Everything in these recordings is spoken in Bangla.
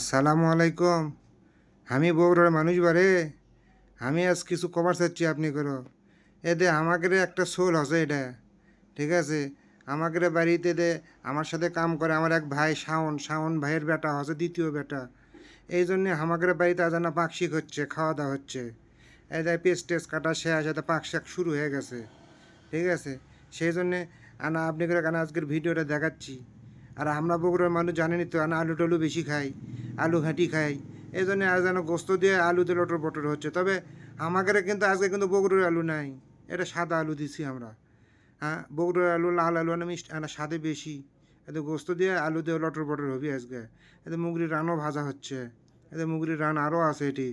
আসসালামু আলাইকুম। আমি বগুড়ার মানুষ বারে। আমি আজ কিছু কবার চাচ্ছি আপনি করো এদে আমাদের একটা সোল আছে এটা, ঠিক আছে? আমাদের বাড়িতে দে আমার সাথে কাম করে আমার এক ভাই শাওন, শাওন ভাইয়ের বেটা হচ্ছে দ্বিতীয় বেটা। এই জন্যে আমাদের বাড়িতে আজ না পাকশিক হচ্ছে, খাওয়া দাওয়া হচ্ছে। এই যে পেস্ট টেস্ট কাটা শেষ, এতে পাক শাক শুরু হয়ে গেছে, ঠিক আছে? সেই জন্যে আনা আপনি করে কেন আজকের ভিডিওটা দেখাচ্ছি। আর আমরা বগুড়ার মানুষ জানেনই তো, আনা আলু টালু বেশি খাই, আলু ঘাঁটি খাই। এই জন্য আজ যেন গোস্ত দিয়ে আলুতে লটর পটর হচ্ছে। তবে আমাদের কিন্তু আজকে কিন্তু বগুড়ার আলু নাই, এটা সাদা আলু দিছি আমরা। হ্যাঁ, বগুড়ার আলু লাল আলু না মিষ্টি না স্বাদে বেশি। এতে গোস্ত দিয়ে আলু দিয়ে লটর পটর হবি আজকে। এতে মুগরির রানও ভাজা হচ্ছে, এতে মুগরির রান আরও আছে এটি,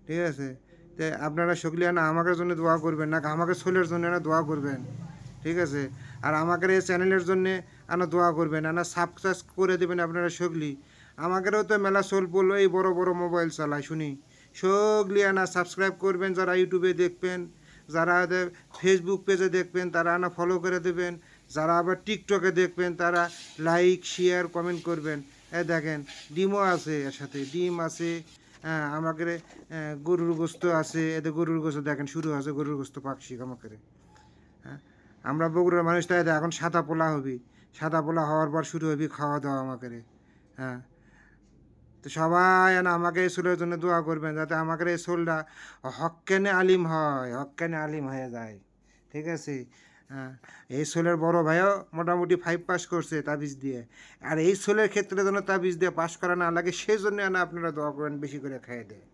ঠিক আছে? তো আপনারা সকলে না আমাদের জন্য দোয়া করবেন, না আমাকে ছোলের জন্য না দোয়া করবেন, ঠিক আছে? আর আমাদের এই চ্যানেলের জন্যে আনা দোয়া করবেন, আনা সাবস্ক্রাইব করে দেবেন আপনারা সকলি। আমাদেরও তো মেলা সোল পড়লো, এই বড় বড় মোবাইল চালায় শুনি। সকলি আনা সাবস্ক্রাইব করবেন, যারা ইউটিউবে দেখবেন, যারা ফেসবুক পেজে দেখবেন তারা আনা ফলো করে দেবেন, যারা আবার টিকটকে দেখবেন তারা লাইক শেয়ার কমেন্ট করবেন। এ দেখেন ডিমও আছে, এর সাথে ডিম আছে। হ্যাঁ, আমাদের গরুর গোস্ত আছে, এতে গরুর গোস্ত দেখেন শুরু আছে, গরুর গোস্ত পাকশি আমাদের। হ্যাঁ, আমরা বগুড়ার মানুষ তাই এখন সাদা পোলা হবি, সাদা পোলা হওয়ার পর শুরু হবি খাওয়া দাওয়া আমাদের। হ্যাঁ, তো সবাই না আমাকে এই সোলের জন্য দোয়া করবেন, যাতে আমাদের এই সোলটা হক্কানে আলিম হয়, হক্কানে আলিম হয়ে যায়, ঠিক আছে? হ্যাঁ, এই সোলের বড় ভাইও মোটামুটি 5 পাস করছে তাবিজ দিয়ে। আর এই সোলের ক্ষেত্রে যেন তাবিজ দিয়ে পাস করা না লাগে, সেই জন্য না আপনারা দোয়া করেন বেশি করে খাইয়ে দেয়।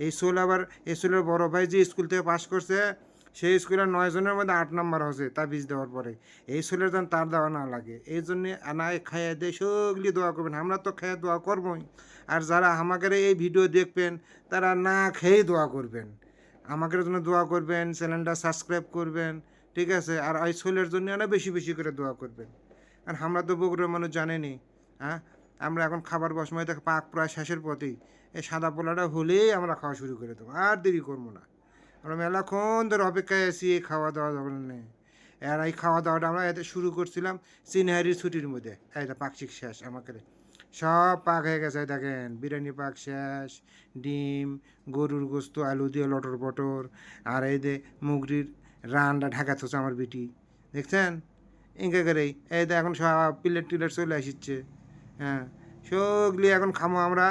এই সোল আবার এই সোলের বড় ভাই যে স্কুল থেকে পাস করছে, সেই স্কুলের 9 জনের মধ্যে 8 নাম্বার হয়েছে তাবিজ দেওয়ার পরে। এই সোলের যেন তার দেওয়া না লাগে, এই জন্যে আনায় খাইয়ে দেয়, সগলি দোয়া করবেন। আমরা তো খাইয়ে দোয়া করবোই, আর যারা আমাদের এই ভিডিও দেখবেন তারা না খেয়েই দোয়া করবেন, আমাদের জন্য দোয়া করবেন, চ্যানেলটা সাবস্ক্রাইব করবেন, ঠিক আছে? আর এই সোলের জন্য না বেশি বেশি করে দোয়া করবেন। আর আমরা তো বগুড়ার মানুষ জানেনি। হ্যাঁ, আমরা এখন খাবার বসময় দেখ পাক প্রায় শেষের পথেই। এই সাদা পোলাটা হলেই আমরা খাওয়া শুরু করে দেবো, আর দেরি করবো না। আমরা মেলাক্ষণ ধরে অপেক্ষায় আছি এই খাওয়া দাওয়া জন্য। আর এই খাওয়া দাওয়াটা আমরা এতে শুরু করছিলাম সিনহারির ছুটির মধ্যে। এটা পাকশিক শেষ আমাদের, সব পাক হয়ে গেছে। দেখেন বিরিয়ানি পাক শেষ, ডিম, গরুর গোস্ত আলু দিয়ে লটর পটর, আর এই যে মুগরির রানটা ঢাকা থোছে আমার বিটি, দেখছেন? ইঙ্কা করেই এই তো এখন সব প্লেট টিলেট চলে আসছে। হ্যাঁ, সবগুলি এখন খামো আমরা।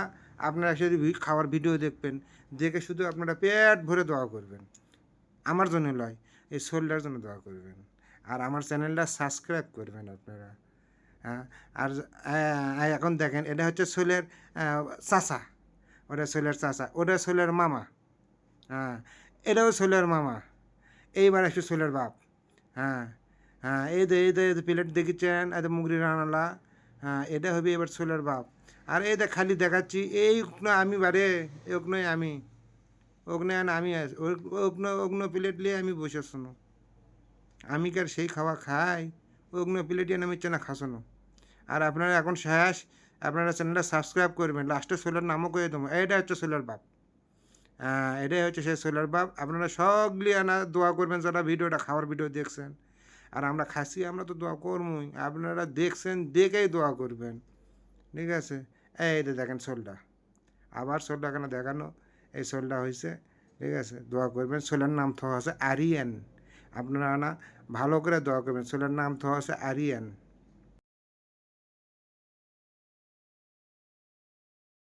আপনারা যদি খাওয়ার ভিডিও দেখবেন, দেখে শুধু আপনারা পেট ভরে দোয়া করবেন, আমার জন্য লয়, এই শোলটার জন্য দোয়া করবেন। আর আমার চ্যানেলটা সাবস্ক্রাইব করবেন আপনারা। হ্যাঁ, আর এখন দেখেন এটা হচ্ছে শোলের চাচা, ওটা শোলের চাচা, ওটা শোলের মামা। হ্যাঁ, এটাও শোলের মামা, এইবার একটু শোলের বাপ। হ্যাঁ, হ্যাঁ, এই যে প্লেট দেখেছেন, এই যে মুগরি রানালা। হ্যাঁ, এটা হবে এবার শোলের বাপ। আর এই দেখ খালি দেখাচ্ছি, এই উকনো আমি বারে, এই উকনোই আমি, ওগনে আমি ওগনো ওগনো প্লেট নিয়ে আমি বসে শোনো। আমি কি আর সেই খাওয়া খাই? ওগনো প্লেট নিয়ে আমি চেনা খাসনো। আর আপনারা এখন শেষ, আপনারা চ্যানেলটা সাবস্ক্রাইব করবেন, লাস্টে সোলার নামও করে দেবো। এটা হচ্ছে সোলার বাপ। হ্যাঁ, এটাই হচ্ছে সেই সোলার বাপ। আপনারা সবগুলি আনা দোয়া করবেন যারা ভিডিওটা খাওয়ার ভিডিও দেখছেন। আর আমরা খাসি, আমরা তো দোয়া করবই, আপনারা দেখছেন দেখেই দোয়া করবেন, ঠিক আছে? এই যে দেখেন শোলটা, আবার শোলটা কেন দেখানো, এই শোলটা হয়েছে, ঠিক আছে? দোয়া করবেন। শোলের নাম থোয়া আছে আরিয়ান, আপনারা না ভালো করে দোয়া করবেন। শোলের নাম থোয়া আছে আরিয়ান।